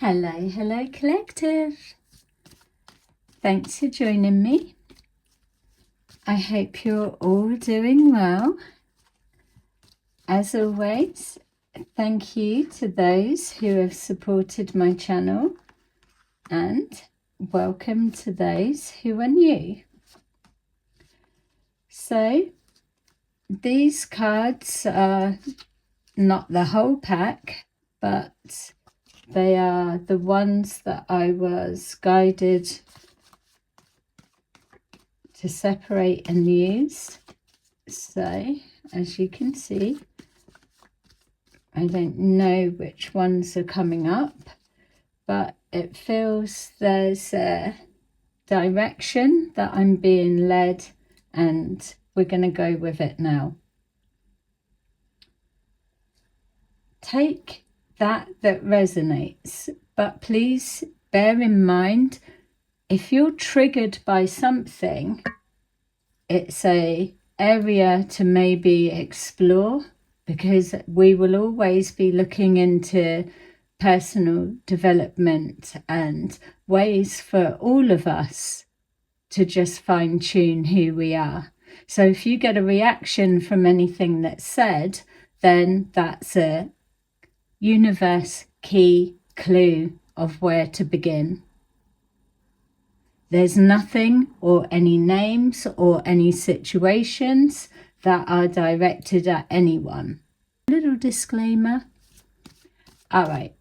Hello collective. Thanks for joining me. I hope you're all doing well. As always, thank you to those who have supported my channel and welcome to those who are new. So these cards are not the whole pack, but they are the ones that I was guided to separate and use. So as you can see, I don't know which ones are coming up, but it feels there's a direction that I'm being led, and we're going to go with it now. Take that resonates, but please bear in mind, if you're triggered by something, it's an area to maybe explore, because we will always be looking into personal development and ways for all of us to just fine-tune who we are. So if you get a reaction from anything that's said, then that's a universe key clue of where to begin. There's nothing or any names or any situations that are directed at anyone. Little disclaimer. All right,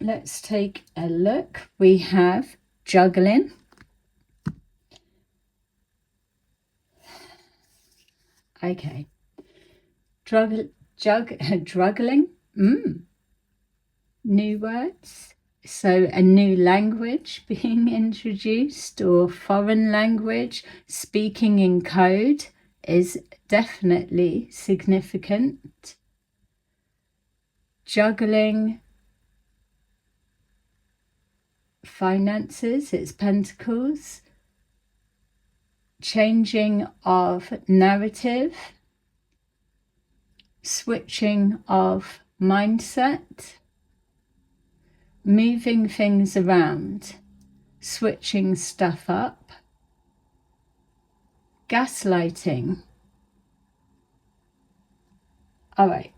let's take a look. We have juggling. Okay. Druggling. New words. So a new language being introduced, or foreign language, speaking in code is definitely significant. Juggling finances, it's pentacles. Changing of narrative. Switching of mindset. Moving things around, switching stuff up, gaslighting. All right.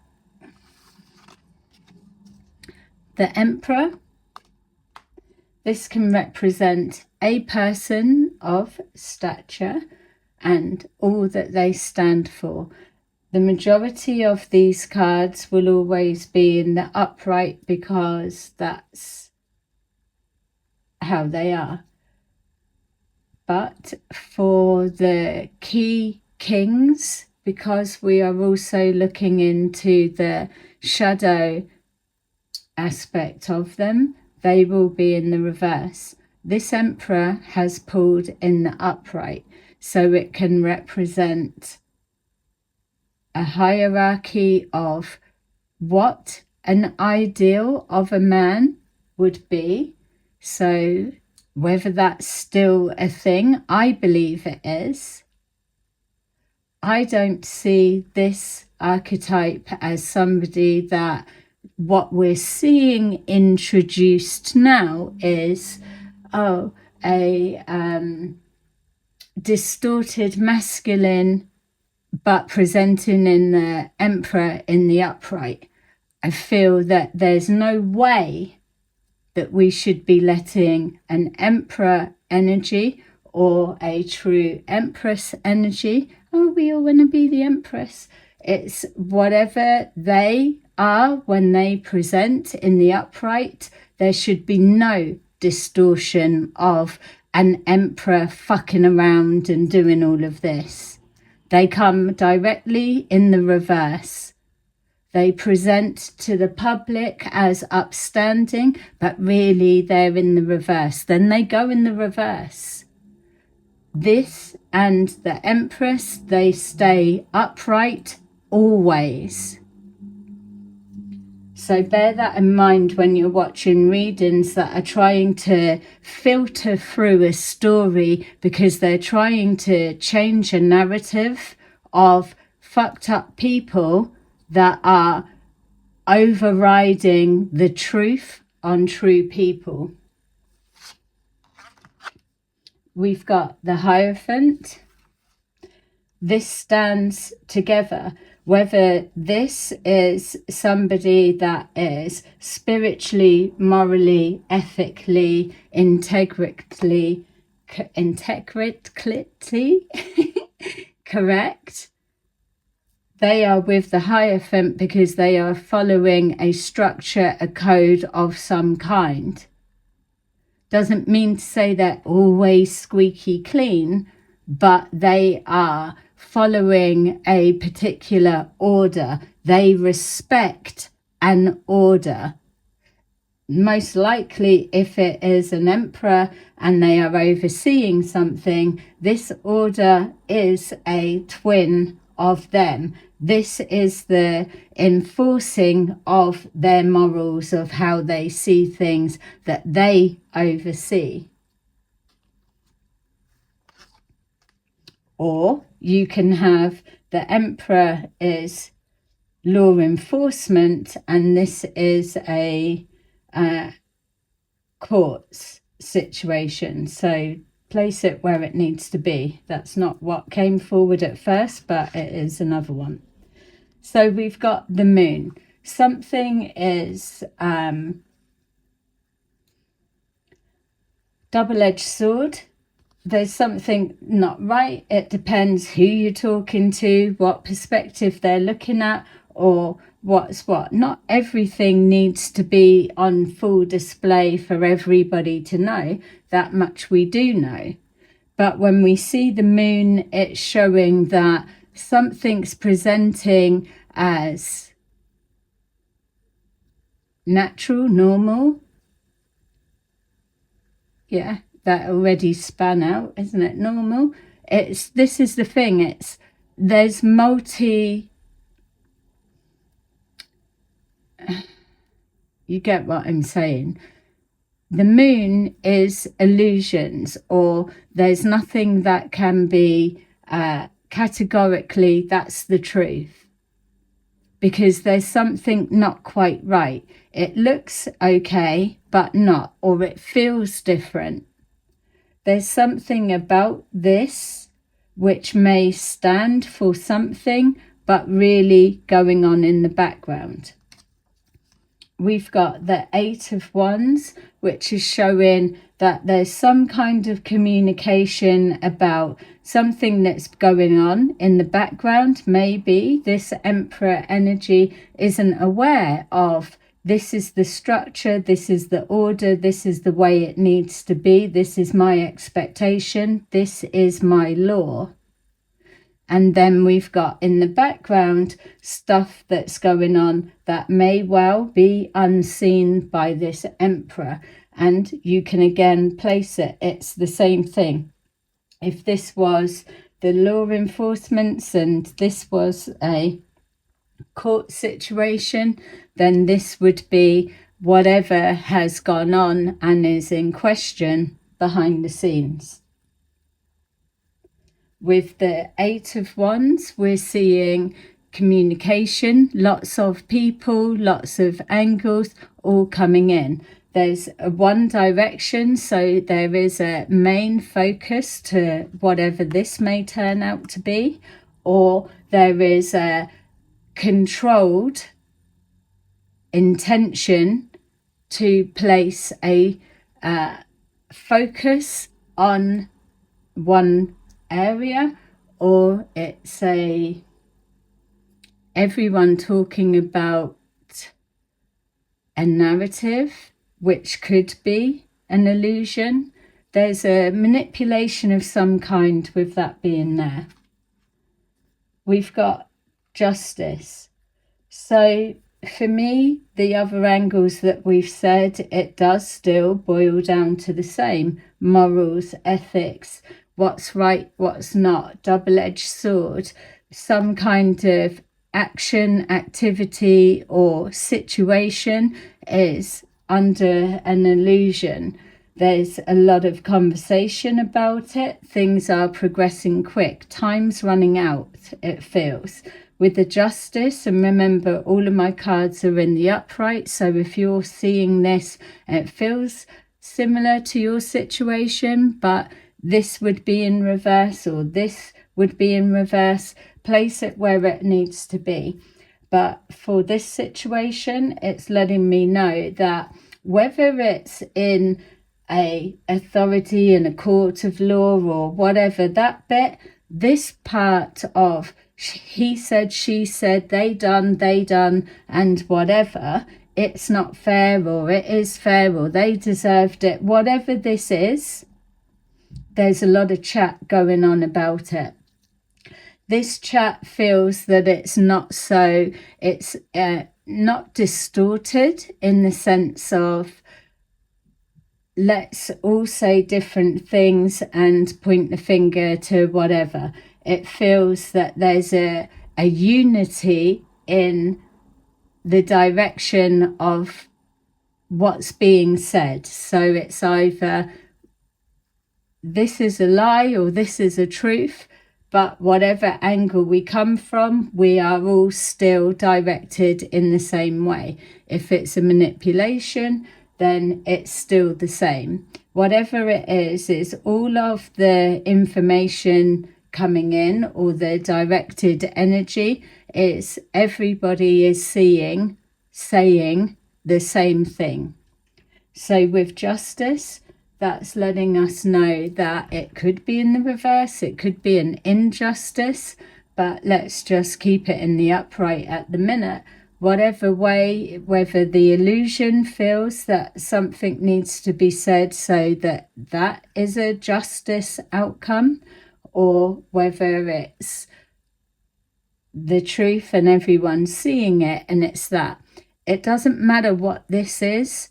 The Emperor. This can represent a person of stature and all that they stand for. The majority of these cards will always be in the upright because that's how they are. But for the key kings, because we are also looking into the shadow aspect of them, they will be in the reverse. This Emperor has pulled in the upright, so it can represent a hierarchy of what an ideal of a man would be. So whether that's still a thing, I believe it is. I don't see this archetype as somebody that what we're seeing introduced now is, a distorted masculine, but presenting in the Emperor in the upright. I feel that there's no way that we should be letting an Emperor energy or a true Empress energy, we all want to be the Empress. It's whatever they are when they present in the upright. There should be no distortion of an Emperor fucking around and doing all of this. They come directly in the reverse. They present to the public as upstanding, but really they're in the reverse. Then they go in the reverse. This and the Empress, they stay upright always. So bear that in mind when you're watching readings that are trying to filter through a story, because they're trying to change a narrative of fucked up people that are overriding the truth on true people. We've got the Hierophant. This stands together. Whether this is somebody that is spiritually, morally, ethically, integrity correct, they are with the Hierophant because they are following a structure, a code of some kind. Doesn't mean to say they're always squeaky clean, but they are following a particular order. They respect an order. Most likely, if it is an emperor and they are overseeing something, this order is a twin of them. This is the enforcing of their morals, of how they see things that they oversee. Or you can have the emperor is law enforcement, and this is a courts situation. So place it where it needs to be. That's not what came forward at first, but it is another one. So we've got the moon. Something is double-edged sword. There's something not right. It depends who you're talking to, what perspective they're looking at, or what's what. Not everything needs to be on full display for everybody to know. That much we do know. But when we see the moon, it's showing that something's presenting as natural, normal. Yeah, that already span out, isn't it? Normal. This is the thing. There's you get what I'm saying. The moon is illusions, or there's nothing that can be categorically that's the truth, because there's something not quite right. It looks okay, but not, or it feels different. There's something about this which may stand for something, but really going on in the background. We've got the Eight of Wands, which is showing that there's some kind of communication about something that's going on in the background. Maybe this Emperor energy isn't aware of this is the structure, this is the order, this is the way it needs to be, this is my expectation, this is my law. And then we've got in the background stuff that's going on that may well be unseen by this emperor. And you can again place it. It's the same thing. If this was the law enforcement and this was a court situation, then this would be whatever has gone on and is in question behind the scenes. With the Eight of Wands, we're seeing communication, lots of people, lots of angles all coming in. There's a one direction, so there is a main focus to whatever this may turn out to be, or there is a controlled intention to place a focus on one area, or it's everyone talking about a narrative which could be an illusion. There's a manipulation of some kind with that being there. We've got justice. So for me, the other angles that we've said, it does still boil down to the same: morals, ethics, what's right, what's not, double-edged sword, some kind of action, activity or situation is under an illusion. There's a lot of conversation about it. Things are progressing quick. Time's running out, it feels. with the justice, and remember all of my cards are in the upright, so if you're seeing this and it feels similar to your situation, but this would be in reverse or this would be in reverse, place it where it needs to be. But for this situation, it's letting me know that whether it's in a authority in a court of law or whatever, that bit, this part of he said, she said, they done, and whatever, it's not fair or it is fair or they deserved it, whatever this is, there's a lot of chat going on about it. This chat feels that it's not so, it's not distorted in the sense of let's all say different things and point the finger to whatever. It feels that there's a unity in the direction of what's being said. So it's either this is a lie or this is a truth, but whatever angle we come from, we are all still directed in the same way. If it's a manipulation, then it's still the same. Whatever it is all of the information coming in or the directed energy is everybody is saying the same thing. So with justice, that's letting us know that it could be in the reverse, it could be an injustice, but let's just keep it in the upright at the minute. Whatever way, whether the illusion feels that something needs to be said so that that is a justice outcome, or whether it's the truth and everyone's seeing it and it's that. It doesn't matter what this is.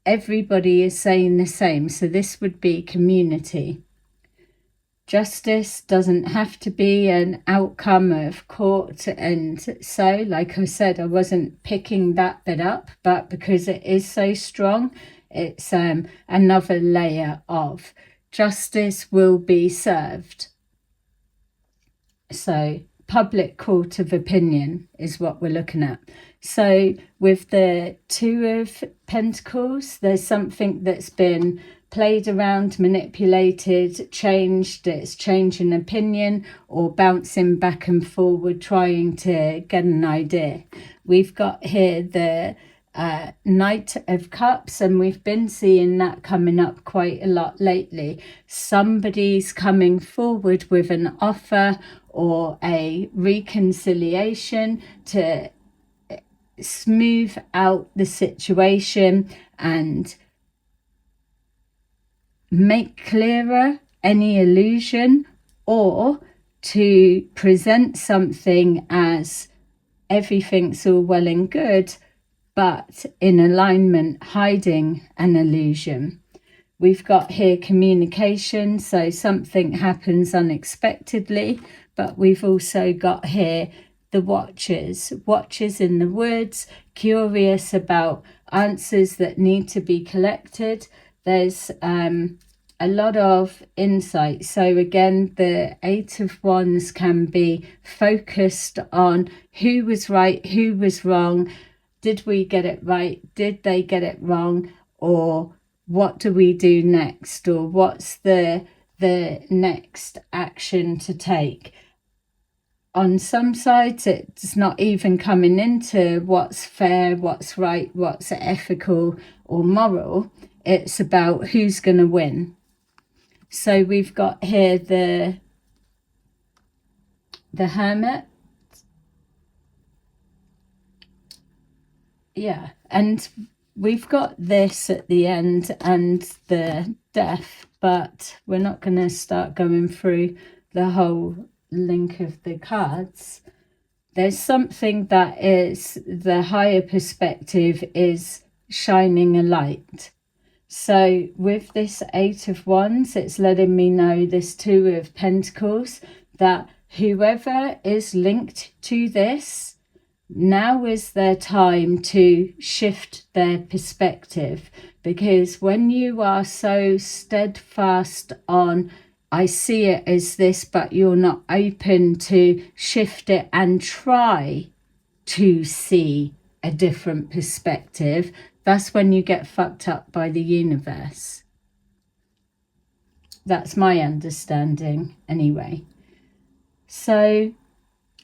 Everybody is saying the same. So this would be community. Justice doesn't have to be an outcome of court. And so, like I said, I wasn't picking that bit up, but because it is so strong, it's another layer of justice will be served. So public court of opinion is what we're looking at. So with the Two of Pentacles, there's something that's been played around, manipulated, changed. It's changing opinion or bouncing back and forward, trying to get an idea. We've got here the Knight of Cups, and we've been seeing that coming up quite a lot lately. Somebody's coming forward with an offer or a reconciliation to smooth out the situation and make clearer any illusion, or to present something as everything's all well and good, but in alignment, hiding an illusion. We've got here communication, so something happens unexpectedly, but we've also got here the watchers in the woods, curious about answers that need to be collected. There's a lot of insight. So again, the Eight of Wands can be focused on who was right, who was wrong. Did we get it right? Did they get it wrong? Or what do we do next? Or what's the next action to take? On some sides, it's not even coming into what's fair, what's right, what's ethical or moral. It's about who's going to win. So we've got here the Hermit. Yeah, and we've got this at the end and the Death, but we're not going to start going through the whole link of the cards. There's something that is the higher perspective is shining a light. So with this Eight of Wands, it's letting me know this Two of Pentacles, that whoever is linked to this, now is their time to shift their perspective. Because when you are so steadfast on I see it as this, but you're not open to shift it and try to see a different perspective, that's when you get fucked up by the universe. That's my understanding anyway. So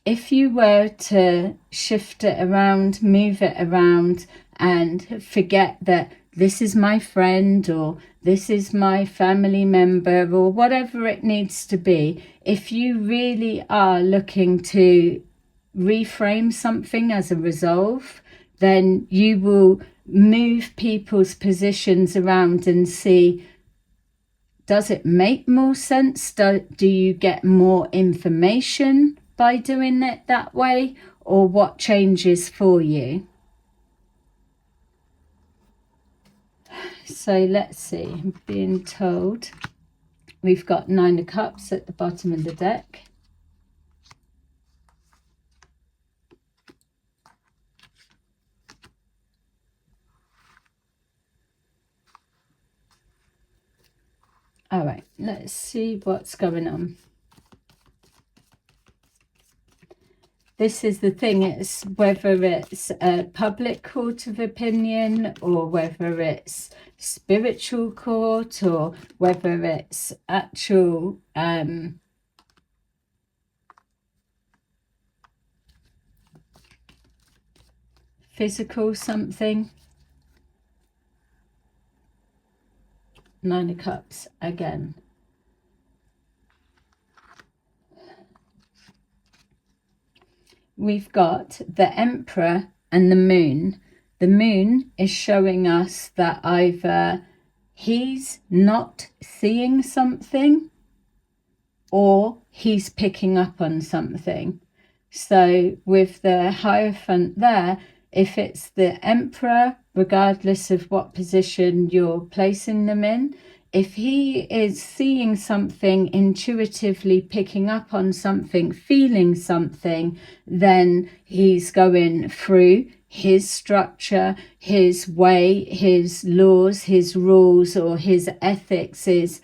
if you were to shift it around, move it around, and forget that this is my friend or this is my family member or whatever it needs to be, if you really are looking to reframe something as a resolve, then you will move people's positions around and see, does it make more sense? Do you get more information by doing it that way, or what changes for you? So let's see, I'm being told we've got 9 of Cups at the bottom of the deck. All right, let's see what's going on. This is the thing, it's whether it's a public court of opinion or whether it's spiritual court or whether it's actual physical something. 9 of Cups again. We've got the Emperor and the Moon. The Moon is showing us that either he's not seeing something or he's picking up on something. So with the Hierophant there, if it's the Emperor, regardless of what position you're placing them in, if he is seeing something, intuitively picking up on something, feeling something, then he's going through his structure, his way, his laws, his rules, or his ethics, his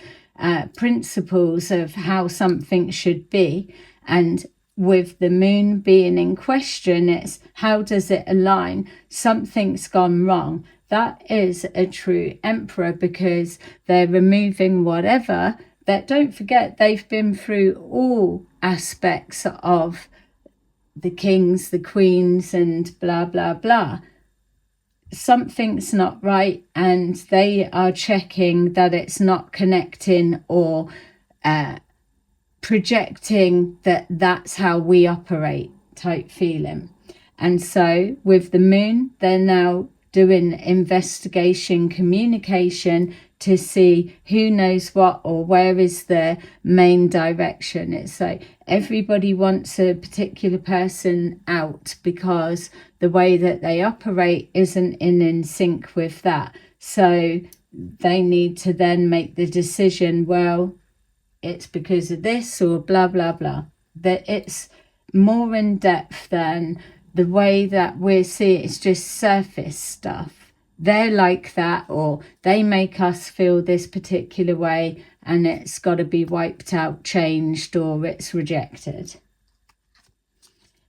principles of how something should be. And with the Moon being in question, it's how does it align? Something's gone wrong. That is a true Emperor, because they're removing whatever. That, don't forget, they've been through all aspects of the kings, the queens, and blah, blah, blah. Something's not right, and they are checking that it's not connecting or projecting that that's how we operate type feeling. And so with the Moon, they're now doing investigation, communication to see who knows what or where is the main direction. It's like everybody wants a particular person out because the way that they operate isn't in sync with that. So they need to then make the decision, well, it's because of this or blah, blah, blah. That it's more in depth than the way that we see it. It's just surface stuff. They're like that, or they make us feel this particular way, and it's got to be wiped out, changed, or it's rejected.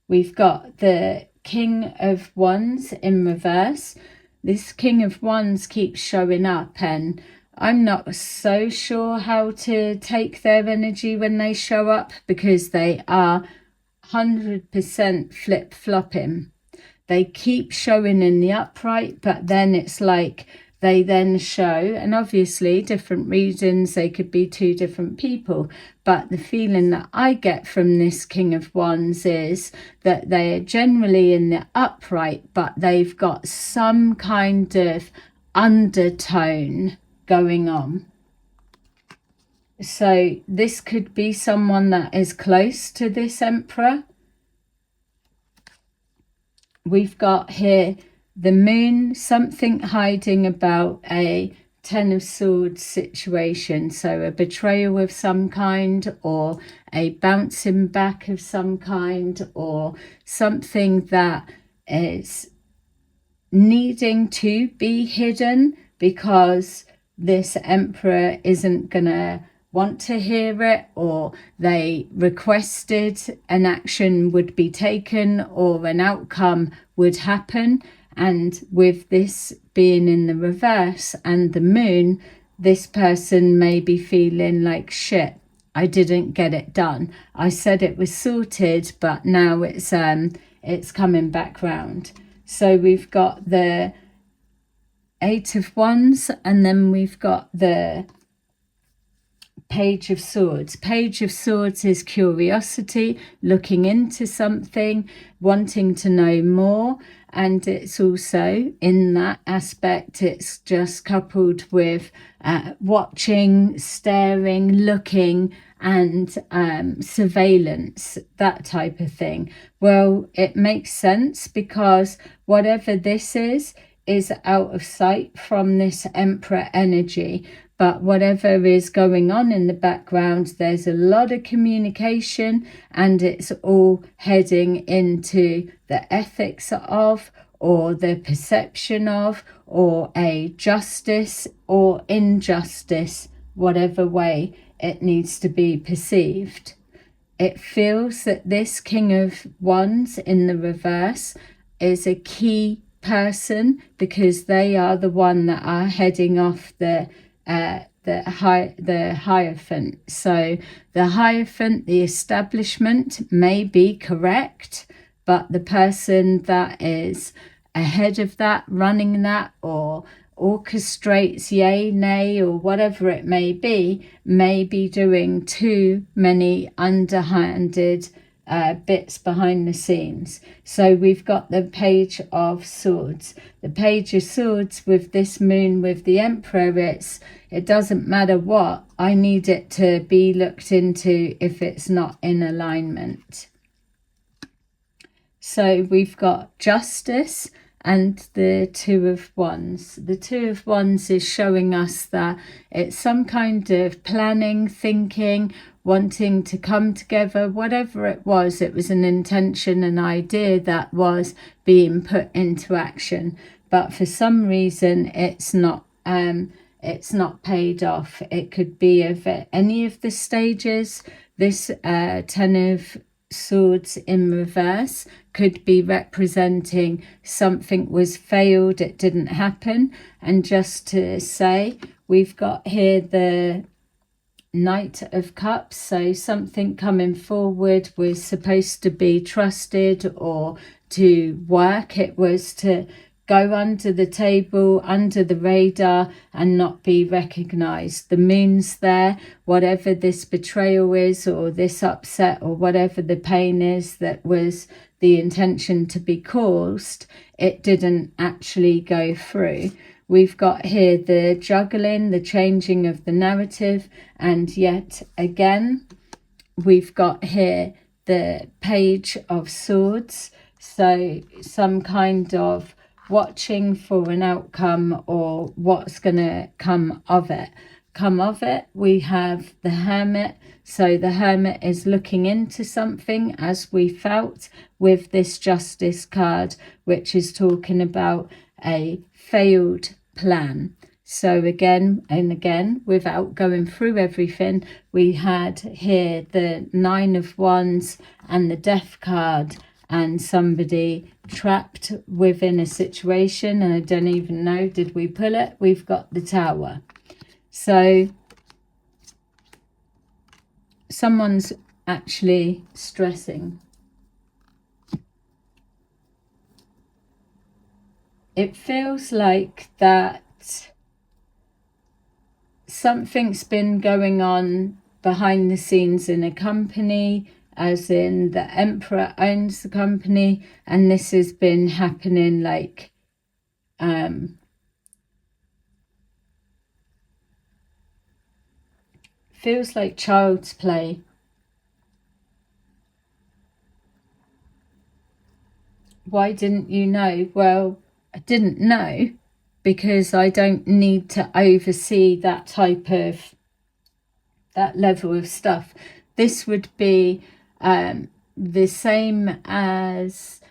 We've got the King of Wands in reverse. This King of Wands keeps showing up, and I'm not so sure how to take their energy when they show up, because they are 100% flip-flopping. They keep showing in the upright, but then it's like they then show, and obviously different reasons, they could be 2 different people, but the feeling that I get from this King of Wands is that they are generally in the upright, but they've got some kind of undertone going on. So this could be someone that is close to this Emperor. We've got here the Moon, something hiding about a 10 of Swords situation. So a betrayal of some kind, or a bouncing back of some kind, or something that is needing to be hidden because this Emperor isn't gonna want to hear it, or they requested an action would be taken or an outcome would happen. And with this being in the reverse and the moon, this person may be feeling like, shit, I didn't get it done. I said it was sorted, but now it's coming back round. So we've got the Eight of Wands, and then we've got the Page of Swords. Page of Swords is curiosity, looking into something, wanting to know more. And it's also, in that aspect, it's just coupled with watching, staring, looking, and surveillance, that type of thing. Well, it makes sense, because whatever this is out of sight from this Emperor energy. But whatever is going on in the background, there's a lot of communication, and it's all heading into the ethics of, or the perception of, or a justice or injustice, whatever way it needs to be perceived. It feels that this King of Wands in the reverse is a key person, because they are the one that are heading off the Hierophant. So the Hierophant, the establishment, may be correct, but the person that is ahead of that, running that, or orchestrates, yay, nay, or whatever it may be doing too many underhanded bits behind the scenes. So we've got the Page of Swords. The Page of Swords with this moon with the Emperor, it doesn't matter what, I need it to be looked into if it's not in alignment. So we've got justice and the Two of Wands. The Two of Wands is showing us that it's some kind of planning, thinking, wanting to come together. Whatever it was an intention, an idea that was being put into action. But for some reason, it's not paid off. It could be of any of the stages. This Ten of Swords in reverse could be representing something was failed, it didn't happen. And just to say, we've got here the Knight of Cups. So something coming forward was supposed to be trusted or to work. It was to go under the table, under the radar, and not be recognized. The moon's there. Whatever this betrayal is, or this upset, or whatever the pain is that was the intention to be caused, it didn't actually go through. We've got here the juggling, the changing of the narrative, and yet again, we've got here the Page of Swords. So some kind of watching for an outcome, or what's going to come of it. We have the Hermit. So the Hermit is looking into something, as we felt with this Justice card, which is talking about a failed plan. So again and again, without going through everything, we had here the Nine of Wands and the Death card, and somebody trapped within a situation, and I don't even know, did we pull it? We've got the Tower. So someone's actually stressing. It feels like that something's been going on behind the scenes in a company, as in the Emperor owns the company, and this has been happening like feels like child's play. Why didn't you know? Well, I didn't know because I don't need to oversee that level of stuff. This would be the same as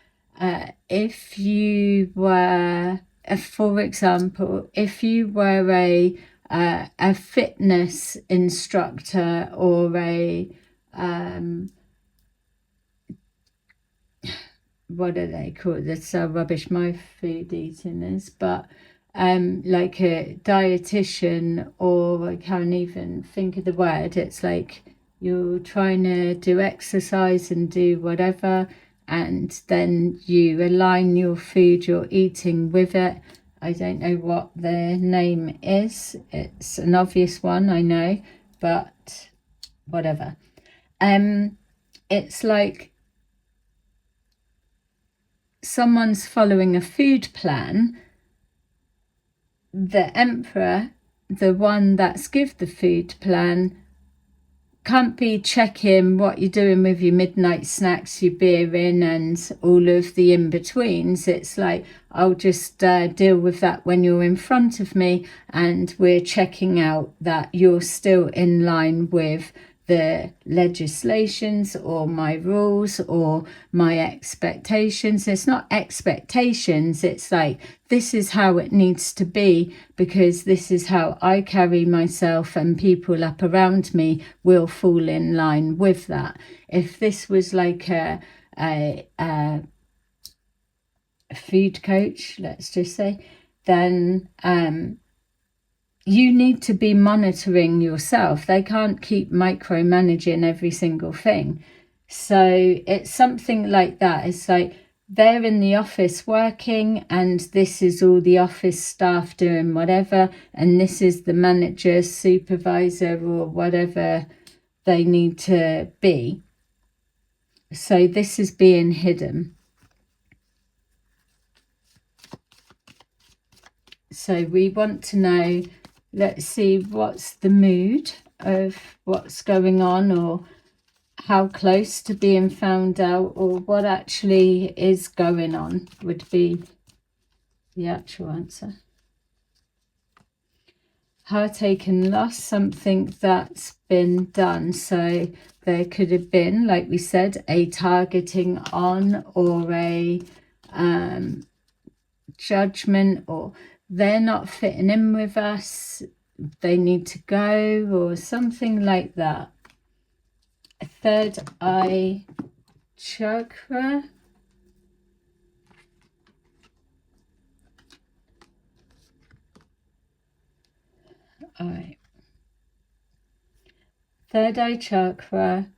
if you were, for example, if you were a a fitness instructor or a what are they called? That's so rubbish my food eating is, but like a dietitian, or I can't even think of the word. It's like you're trying to do exercise and do whatever, and then you align your food you're eating with it. I don't know what their name is. It's an obvious one, I know, but whatever. It's like someone's following a food plan. The emperor, the one that's give the food plan, can't be checking what you're doing with your midnight snacks, your beering and all of the in-betweens. It's like, I'll just deal with that when you're in front of me, and we're checking out that you're still in line with the legislations or my rules or my expectations. It's not expectations, it's like, this is how it needs to be, because this is how I carry myself, and people up around me will fall in line with that. If this was like a food coach, let's just say, then you need to be monitoring yourself. They can't keep micromanaging every single thing. So it's something like that. It's like they're in the office working, and this is all the office staff doing whatever, and this is the manager, supervisor, or whatever they need to be. So this is being hidden. So we want to know, let's see, what's the mood of what's going on, or how close to being found out, or what actually is going on would be the actual answer. Heartache and loss, something that's been done. So there could have been, like we said, a targeting on, or a judgment, or they're not fitting in with us, they need to go, or something like that. Third eye chakra. All right. Third eye chakra,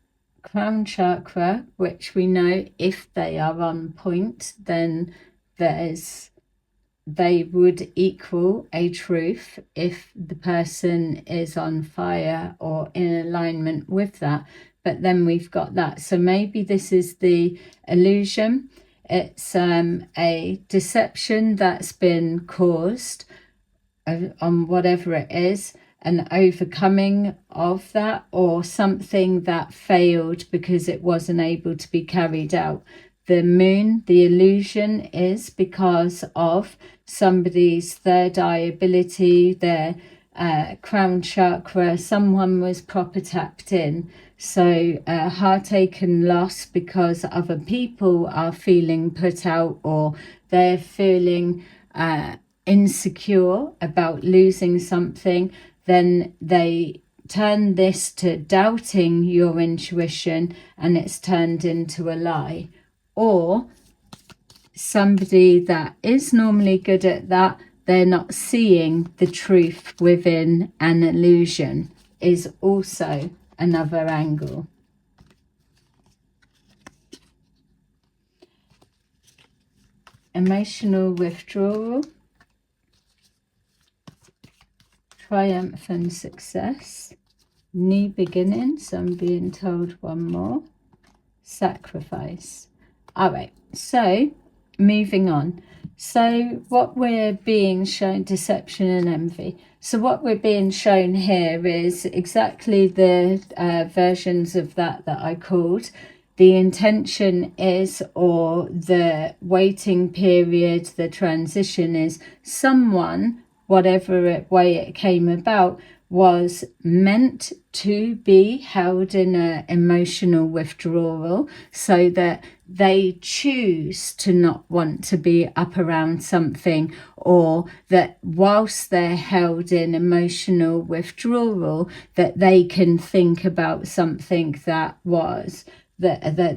crown chakra, which we know if they are on point, then they would equal a truth if the person is on fire or in alignment with that. But then we've got that. So maybe this is the illusion. It's a deception that's been caused on whatever it is, an overcoming of that, or something that failed because it wasn't able to be carried out. The moon, the illusion is because of somebody's third eye ability, their crown chakra, someone was proper tapped in. So heartache and loss because other people are feeling put out, or they're feeling insecure about losing something, then they turn this to doubting your intuition, and it's turned into a lie. Or somebody that is normally good at that, they're not seeing the truth within an illusion, is also another angle. Emotional withdrawal, triumph and success, new beginnings, I'm being told one more, sacrifice. All right, so moving on. So what we're being shown, deception and envy. So what we're being shown here is exactly the versions of that I called. The intention is, or the waiting period, the transition is, someone, whatever way it came about, was meant to be held in an emotional withdrawal, so that they choose to not want to be up around something, or that whilst they're held in emotional withdrawal, that they can think about something that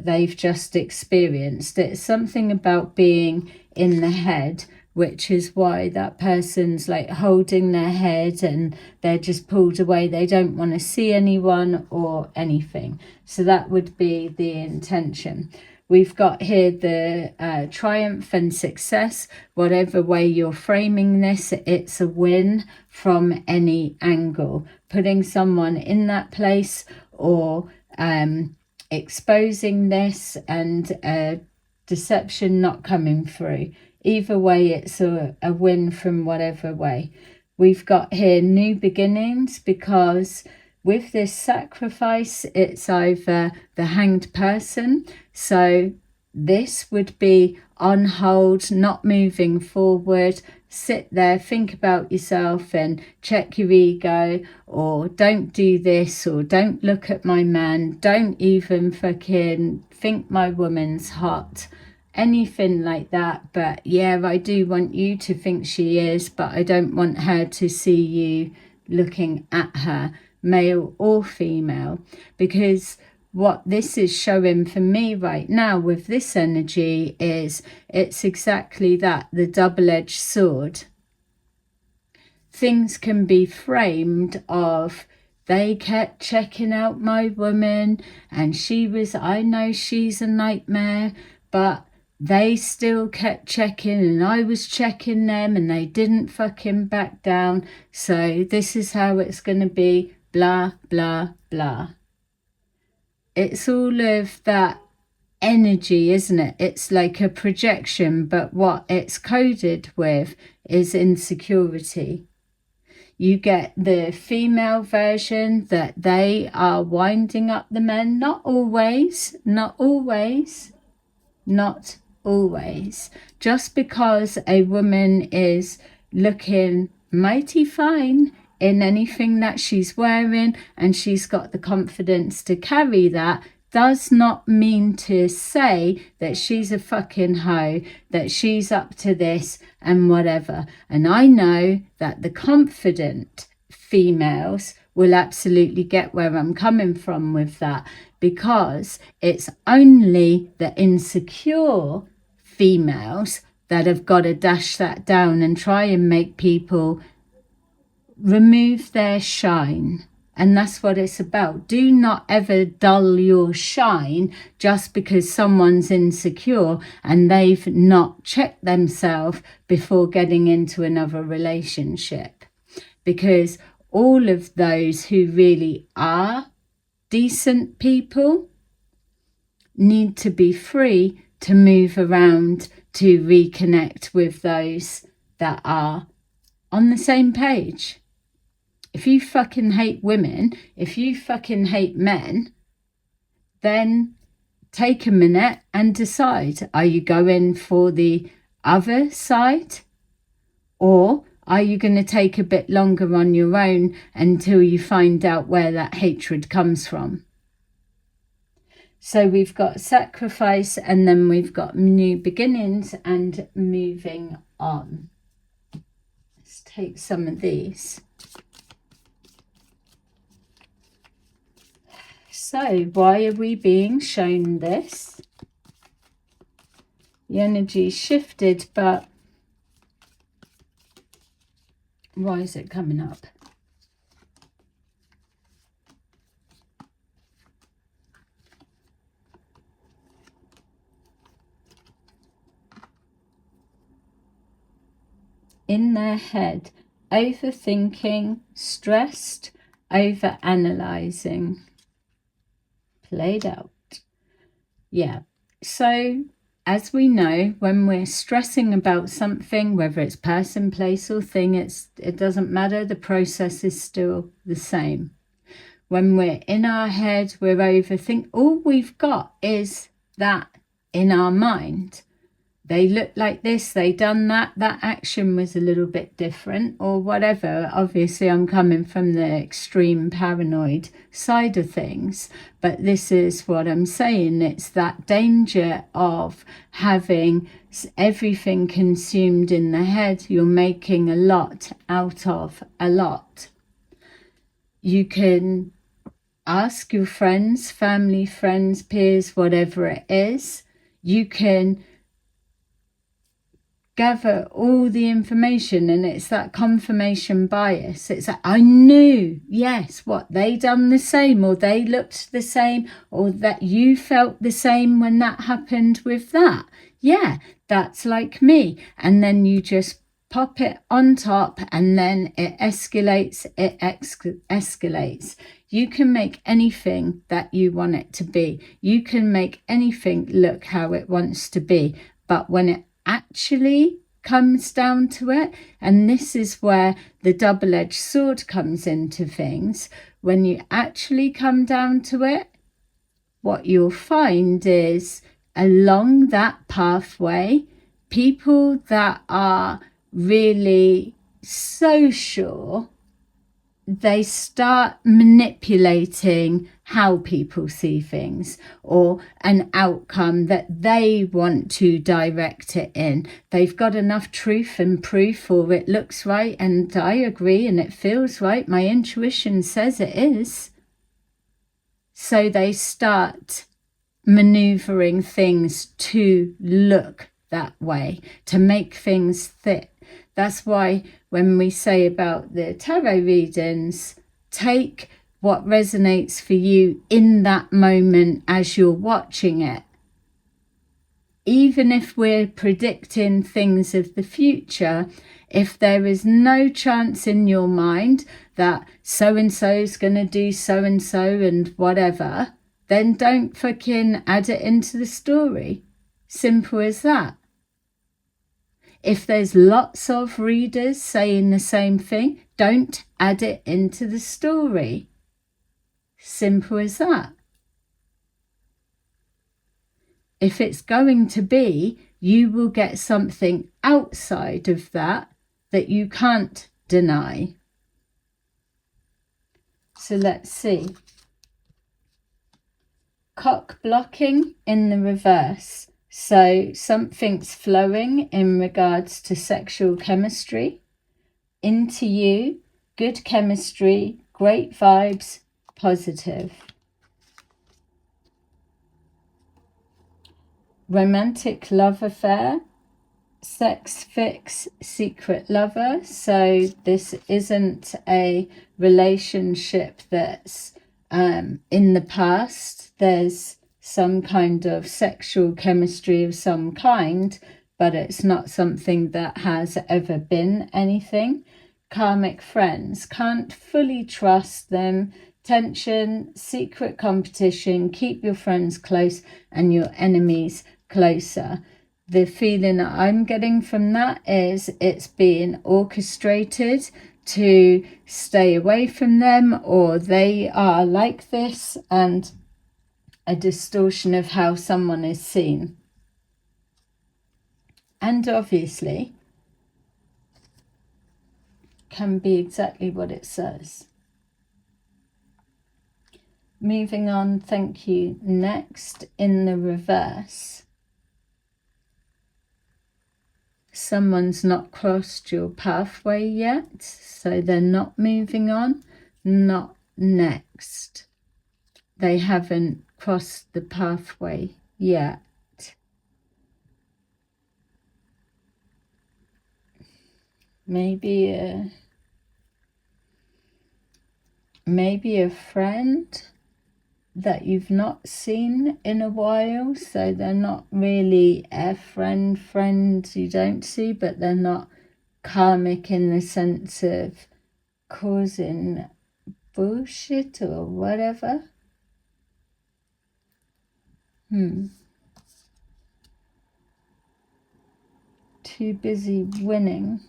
they've just experienced. It's something about being in the head, which is why that person's like holding their head and they're just pulled away. They don't want to see anyone or anything. So that would be the intention. We've got here the triumph and success. Whatever way you're framing this, it's a win from any angle. Putting someone in that place, or exposing this, and deception not coming through. Either way, it's a win from whatever way. We've got here new beginnings, because with this sacrifice, it's either the hanged person. So this would be on hold, not moving forward. Sit there, think about yourself and check your ego, or don't do this, or don't look at my man, don't even fucking think my woman's hot. Anything like that. But yeah, I do want you to think she is, but I don't want her to see you looking at her, male or female. Because what this is showing for me right now with this energy is it's exactly that, the double-edged sword. Things can be framed of, they kept checking out my woman and I know she's a nightmare, but they still kept checking and I was checking them and they didn't fucking back down. So this is how it's going to be, blah, blah, blah. It's all of that energy, isn't it? It's like a projection, but what it's coded with is insecurity. You get the female version that they are winding up the men. Not always, not always, not always. Just because a woman is looking mighty fine in anything that she's wearing and she's got the confidence to carry that, does not mean to say that she's a fucking hoe, that she's up to this and whatever. And I know that the confident females will absolutely get where I'm coming from with that, because it's only the insecure females that have got to dash that down and try and make people remove their shine. And that's what it's about. Do not ever dull your shine just because someone's insecure and they've not checked themselves before getting into another relationship. Because all of those who really are decent people need to be free to move around, to reconnect with those that are on the same page. If you fucking hate women, if you fucking hate men, then take a minute and decide, are you going for the other side? Or are you going to take a bit longer on your own until you find out where that hatred comes from? So we've got sacrifice, and then we've got new beginnings and moving on. Let's take some of these. So why are we being shown this? The energy shifted, but why is it coming up? In their head, overthinking, stressed, over-analysing. Played out. Yeah. So as we know, when we're stressing about something, whether it's person, place or thing, it doesn't matter. The process is still the same. When we're in our head, we're overthinking. All we've got is that in our mind. they looked like this, they done that, that action was a little bit different or whatever. Obviously, I'm coming from the extreme paranoid side of things, but this is what I'm saying. It's that danger of having everything consumed in the head. You're making a lot out of a lot. You can ask your friends, family, friends, peers, whatever it is. You can gather all the information, and it's that confirmation bias. It's like, I knew, yes, what, they done the same, or they looked the same, or that you felt the same when that happened with that. Yeah, that's like me. And then you just pop it on top, and then it escalates, escalates. You can make anything that you want it to be. You can make anything look how it wants to be. But when it actually comes down to it, and this is where the double-edged sword comes into things, when you actually come down to it, what you'll find is along that pathway, people that are really so sure, they start manipulating how people see things, or an outcome that they want to direct it in. They've got enough truth and proof, or it looks right and I agree and it feels right, my intuition says it is. So they start maneuvering things to look that way, to make things fit. That's why when we say about the tarot readings, take what resonates for you in that moment as you're watching it. Even if we're predicting things of the future, if there is no chance in your mind that so-and-so is going to do so-and-so and whatever, then don't fucking add it into the story. Simple as that. If there's lots of readers saying the same thing, don't add it into the story. Simple as that. If it's going to be, you will get something outside of that that you can't deny. So let's see. Cock blocking in the reverse. So something's flowing in regards to sexual chemistry into you, good chemistry, great vibes, positive. Romantic love affair, sex fix, secret lover. So this isn't a relationship that's in the past. There's some kind of sexual chemistry of some kind, but it's not something that has ever been anything. Karmic friends, can't fully trust them. Tension, secret competition, keep your friends close and your enemies closer. The feeling that I'm getting from that is it's being orchestrated to stay away from them, or they are like this, and a distortion of how someone is seen. And obviously can be exactly what it says. Moving on, thank you. Next, in the reverse, someone's not crossed your pathway yet, so they're not moving on. Not next. They haven't crossed the pathway yet. Maybe a friend that you've not seen in a while, so they're not really a friend you don't see, but they're not karmic in the sense of causing bullshit or whatever. Too busy winning.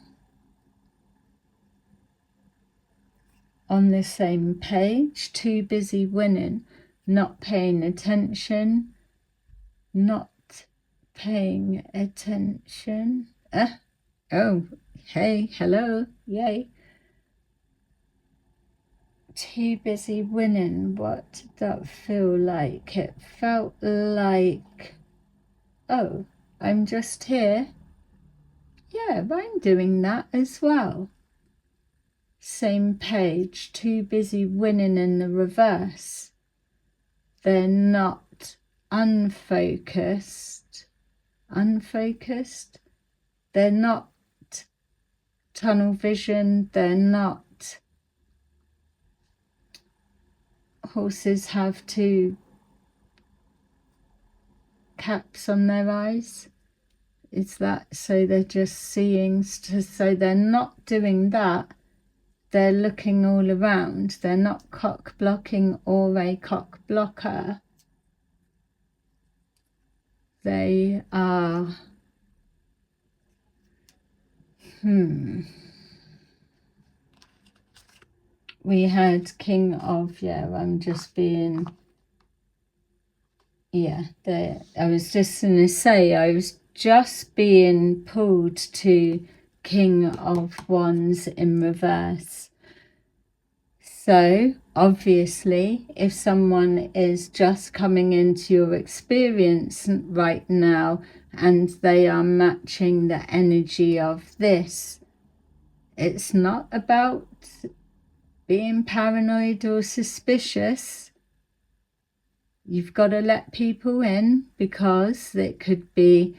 On the same page, too busy winning, not paying attention, not paying attention. Oh, hey, hello, yay. Too busy winning. What did that feel like? It felt like, oh, I'm just here. Yeah, I'm doing that as well. Same page, too busy winning in the reverse. They're not unfocused. Unfocused? They're not tunnel vision. They're not. Horses have two caps on their eyes. Is that so they're just seeing? So they're not doing that. They're looking all around. They're not cock blocking or a cock blocker. They are, we had King of, yeah, I'm just being, yeah, I was just going to say, I was just being pulled to King of Wands in reverse. So, obviously, if someone is just coming into your experience right now and they are matching the energy of this, it's not about being paranoid or suspicious. You've got to let people in because it could be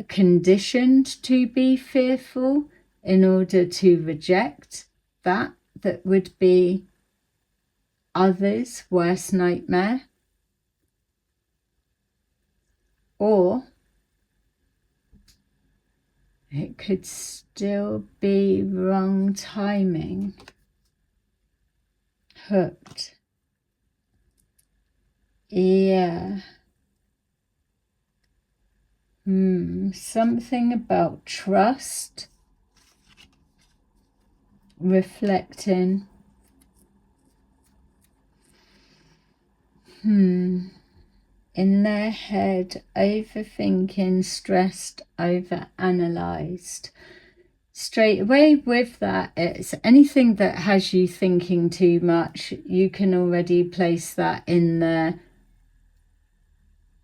conditioned to be fearful in order to reject that would be others' worst nightmare, or it could still be wrong timing. Hooked. Yeah. Something about trust. Reflecting. In their head, overthinking, stressed, overanalyzed. Straight away with that, it's anything that has you thinking too much, you can already place that in the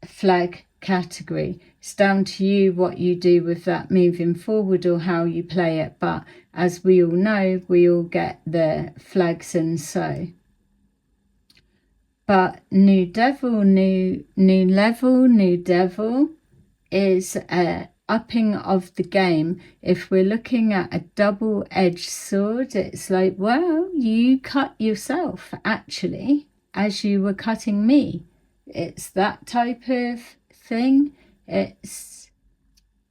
flag category. It's down to you what you do with that moving forward or how you play it, but as we all know, we all get the flags and so. But new devil, new level, new devil is a upping of the game. If we're looking at a double-edged sword, it's like, well, you cut yourself actually as you were cutting me. It's that type of thing. It's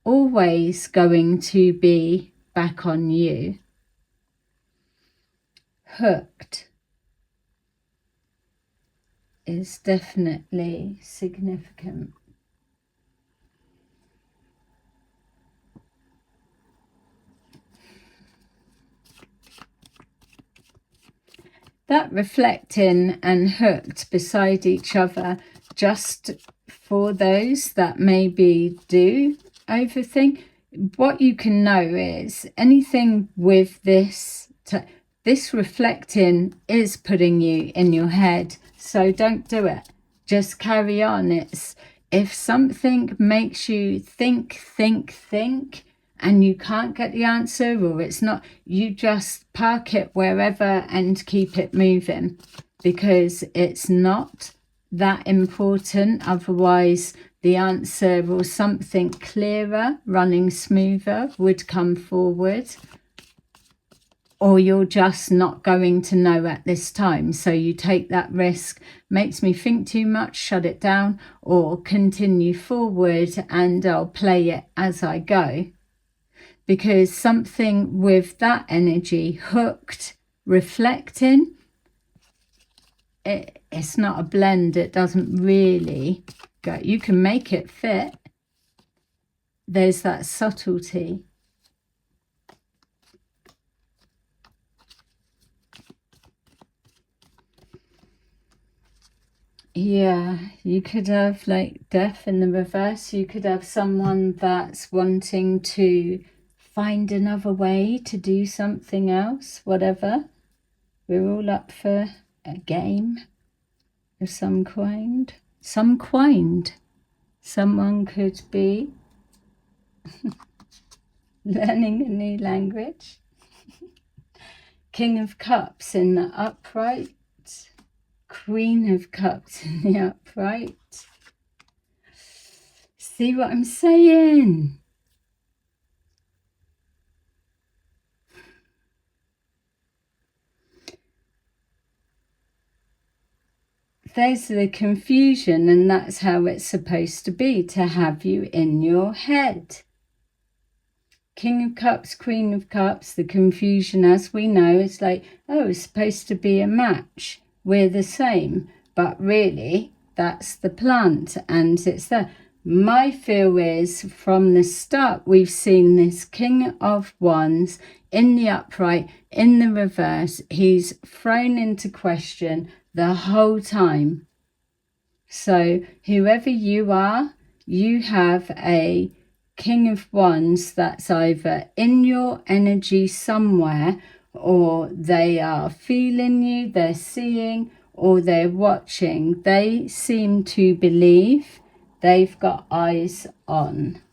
always going to be back on you. Hooked is definitely significant. That reflecting and hooked beside each other, just for those that maybe do overthink, what you can know is anything with this, this reflecting is putting you in your head. So don't do it. Just carry on. It's if something makes you think, and you can't get the answer, or it's not, you just park it wherever and keep it moving, because it's not that important. Otherwise the answer or something clearer, running smoother, would come forward, or you're just not going to know at this time. So you take that risk, makes me think too much, shut it down, or continue forward and I'll play it as I go. Because something with that energy, hooked, reflecting, it's not a blend. It doesn't really go. You can make it fit. There's that subtlety. Yeah, you could have like death in the reverse. You could have someone that's wanting to find another way to do something else, whatever. We're all up for a game of some kind. Someone could be learning a new language. King of Cups in the upright. Queen of Cups in the upright. See what I'm saying? There's the confusion, and that's how it's supposed to be, to have you in your head. King of Cups, Queen of Cups, the confusion, as we know, is like, oh, it's supposed to be a match. We're the same. But really, that's the plant, and it's there. My feel is, from the start, we've seen this King of Wands in the upright, in the reverse. He's thrown into question the whole time. So whoever you are, you have a King of Wands that's either in your energy somewhere, or they are feeling you, they're seeing, or they're watching. They seem to believe they've got eyes on.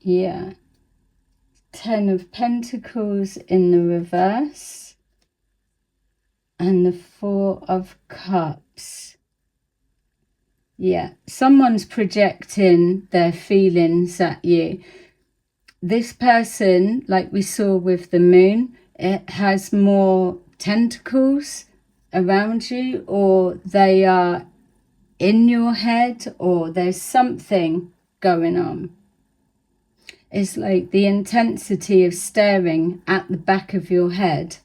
Yeah. 10 of Pentacles in the reverse. And the 4 of Cups. Yeah, someone's projecting their feelings at you. This person, like we saw with the moon, it has more tentacles around you, or they are in your head, or there's something going on. It's like the intensity of staring at the back of your head.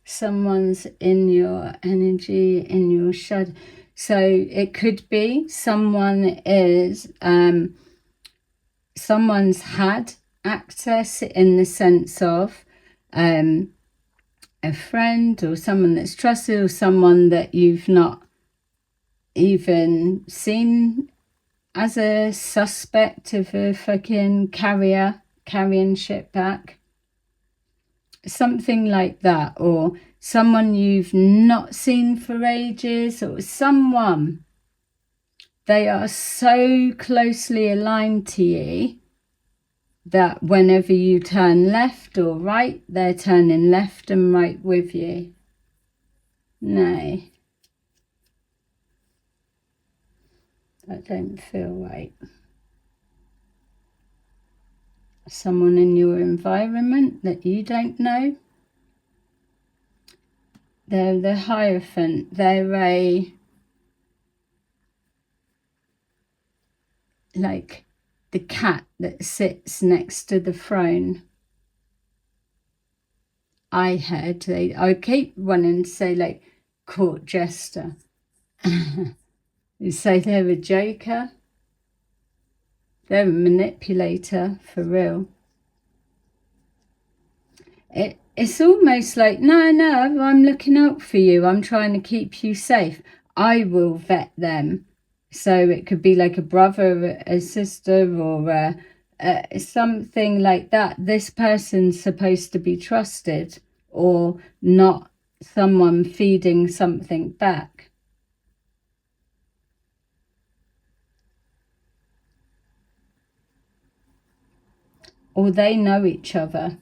Someone's in your energy, in your shadow. So it could be someone is, someone's had access in the sense of a friend, or someone that's trusted, or someone that you've not even seen as a suspect of a fucking carrying shit back. Something like that, or someone you've not seen for ages, or someone, they are so closely aligned to you that whenever you turn left or right, they're turning left and right with you. No, that don't feel right. Someone in your environment that you don't know. They're the Hierophant. They're a, like the cat that sits next to the throne. I keep wanting to say like court jester. You say they're a joker. They're a manipulator, for real. It's almost like, no, I'm looking out for you. I'm trying to keep you safe. I will vet them. So it could be like a brother, a sister, or something like that. This person's supposed to be trusted, or not someone feeding something back. Or they know each other.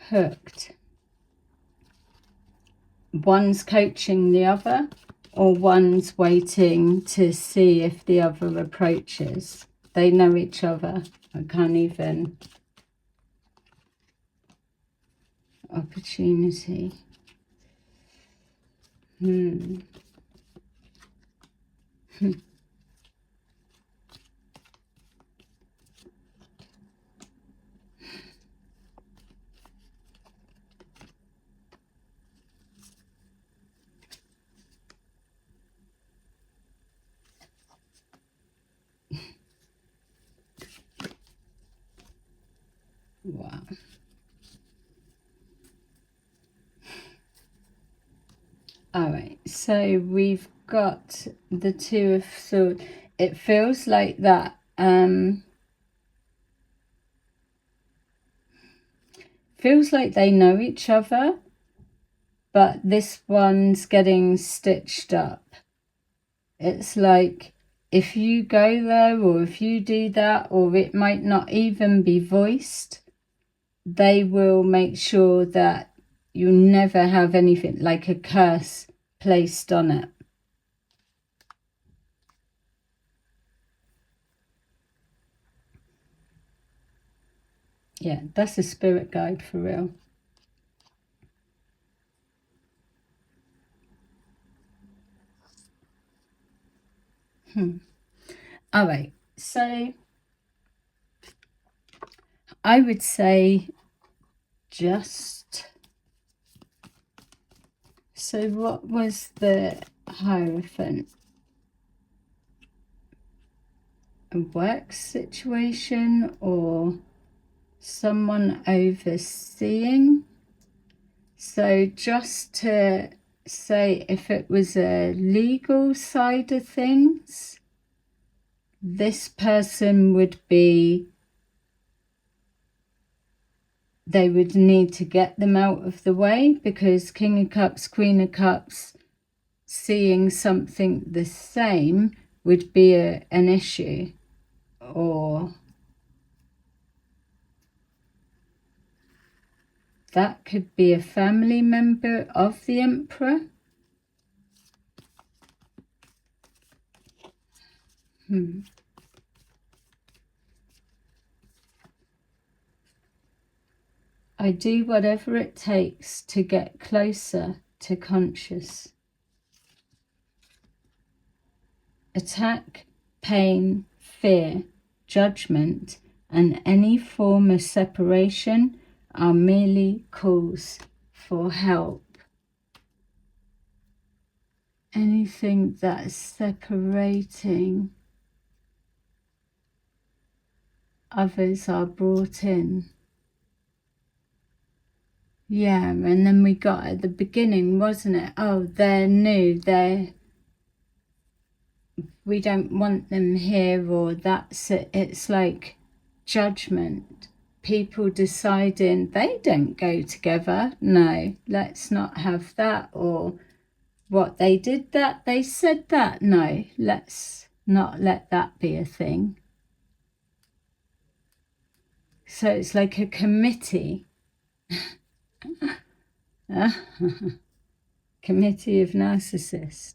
Hooked. One's coaching the other, or one's waiting to see if the other approaches. They know each other. I can't even. Opportunity. Wow. All right, so we've got the Two of Swords. It feels like that. Feels like they know each other, but this one's getting stitched up. It's like if you go there or if you do that, or it might not even be voiced, they will make sure that you never have anything like a curse placed on it. Yeah, that's a spirit guide for real. All right, so I would say just... So what was the Hierophant? A work situation or someone overseeing? So just to say, if it was a legal side of things, this person would be... They would need to get them out of the way, because King of Cups, Queen of Cups, seeing something the same would be an issue. Or that could be a family member of the Emperor. I do whatever it takes to get closer to conscious. Attack, pain, fear, judgment, and any form of separation are merely calls for help. Anything that's separating others are brought in. Yeah, and then we got at the beginning, wasn't it? Oh, they're new, we don't want them here, or that's it. It's like judgment. People deciding they don't go together. No, let's not have that. Or what, they did that, they said that. No, let's not let that be a thing. So it's like a committee. Committee of narcissists.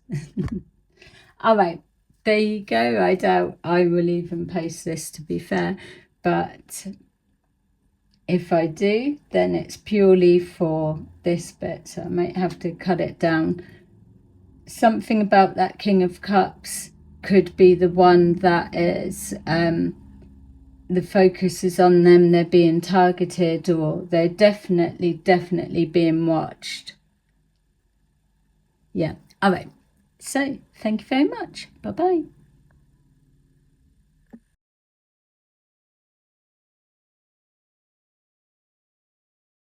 All right, there you go. I doubt I will even post this, to be fair, but if I do, then it's purely for this bit, so I might have to cut it down. Something about that King of Cups could be the one that is the focus is on them, they're being targeted, or they're definitely being watched. Yeah, all right, so thank you very much. Bye bye.